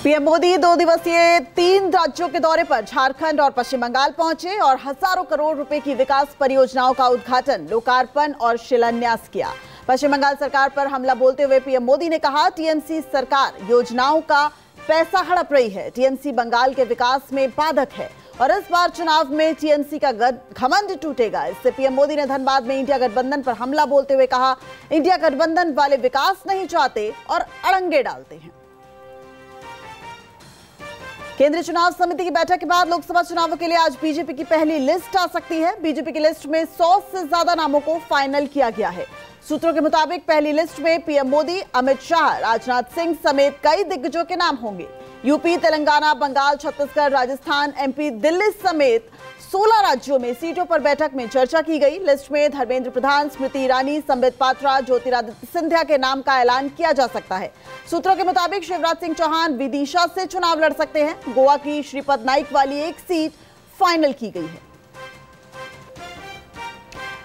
PM Modi 2 दिवसीय 3 राज्यों के दौरे पर झारखंड और पश्चिम बंगाल पहुंचे और हजारों करोड़ रुपए की विकास परियोजनाओं का उद्घाटन, लोकार्पण और शिलान्यास किया। पश्चिम बंगाल सरकार पर हमला बोलते हुए पीएम मोदी ने कहा, टीएमसी सरकार योजनाओं का पैसा हड़प रही है। टीएमसी बंगाल के विकास में बाधक है और इस बार चुनाव में टीएमसी का घमंड टूटेगा। इससे पीएम मोदी ने धनबाद में इंडिया गठबंधन पर हमला बोलते हुए कहा, इंडिया गठबंधन वाले विकास नहीं चाहते और अड़ंगे डालते हैं। केंद्रीय चुनाव समिति की बैठक के बाद लोकसभा चुनावों के लिए आज बीजेपी की पहली लिस्ट आ सकती है। बीजेपी की लिस्ट में 100 से ज्यादा नामों को फाइनल किया गया है। सूत्रों के मुताबिक पहली लिस्ट में पीएम मोदी, अमित शाह, राजनाथ सिंह समेत कई दिग्गजों के नाम होंगे। यूपी, तेलंगाना, बंगाल, छत्तीसगढ़, राजस्थान, एमपी, दिल्ली समेत 16 राज्यों में सीटों पर बैठक में चर्चा की गई। लिस्ट में धर्मेंद्र प्रधान, स्मृति ईरानी, संबित पात्रा, ज्योतिरादित्य सिंधिया के नाम का ऐलान किया जा सकता है। सूत्रों के मुताबिक शिवराज सिंह चौहान विदिशा से चुनाव लड़ सकते हैं। गोवा की श्रीपद नाइक वाली एक सीट फाइनल की गई है।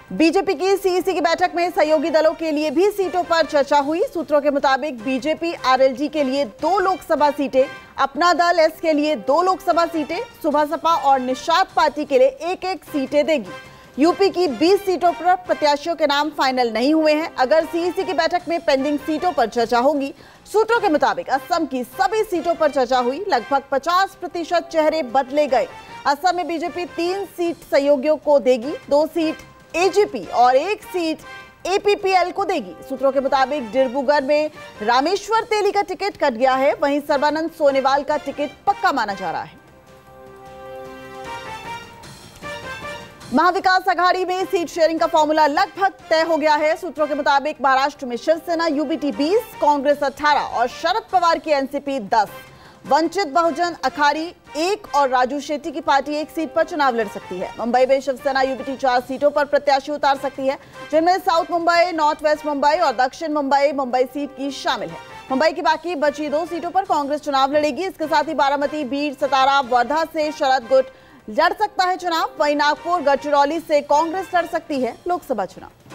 बीजेपी की सीईसी की बैठक में सहयोगी दलों के लिए भी सीटों पर चर्चा हुई। सूत्रों के मुताबिक बीजेपी आरएलडी के लिए 2 लोकसभा सीटें, अपना दल एस के लिए 2 लोकसभा सीटें, सुभा सपा और निषाद पार्टी के लिए 1-1 सीटें देगी। यूपी की 20 सीटों पर प्रत्याशियों के नाम फाइनल नहीं हुए हैं। अगर सीईसी की बैठक में पेंडिंग सीटों पर चर्चा होगी। सूत्रों के मुताबिक असम की सभी सीटों पर चर्चा हुई। लगभग 50% चेहरे बदले गए। असम में बीजेपी 3 सीट सहयोगियों को देगी, 2 सीट एजीपी और 1 सीट एपीपीएल को देगी। सूत्रों के मुताबिक डिब्रूगढ़ में रामेश्वर तेली का टिकट कट गया है, वहीं सर्बानंद सोनोवाल का टिकट पक्का माना जा रहा है। महाविकास आघाड़ी में सीट शेयरिंग का फॉर्मूला लगभग तय हो गया है। सूत्रों के मुताबिक महाराष्ट्र में शिवसेना यूबीटी 20, कांग्रेस 18 और शरद पवार की एनसीपी 10, वंचित बहुजन अखाड़ी 1 और राजू शेट्टी की पार्टी 1 सीट पर चुनाव लड़ सकती है। मुंबई में शिवसेना यूबीटी 4 सीटों पर प्रत्याशी उतार सकती है, जिनमें south Mumbai, north west Mumbai और दक्षिण मुंबई सीट की शामिल है। मुंबई की बाकी बची 2 सीटों पर कांग्रेस चुनाव लड़ेगी। इसके साथ ही बारामती, बीड़, सतारा, वर्धा से शरद गुट लड़ सकता है चुनाव। वहीं नागपुर, गढ़चिरौली से कांग्रेस लड़ सकती है लोकसभा चुनाव।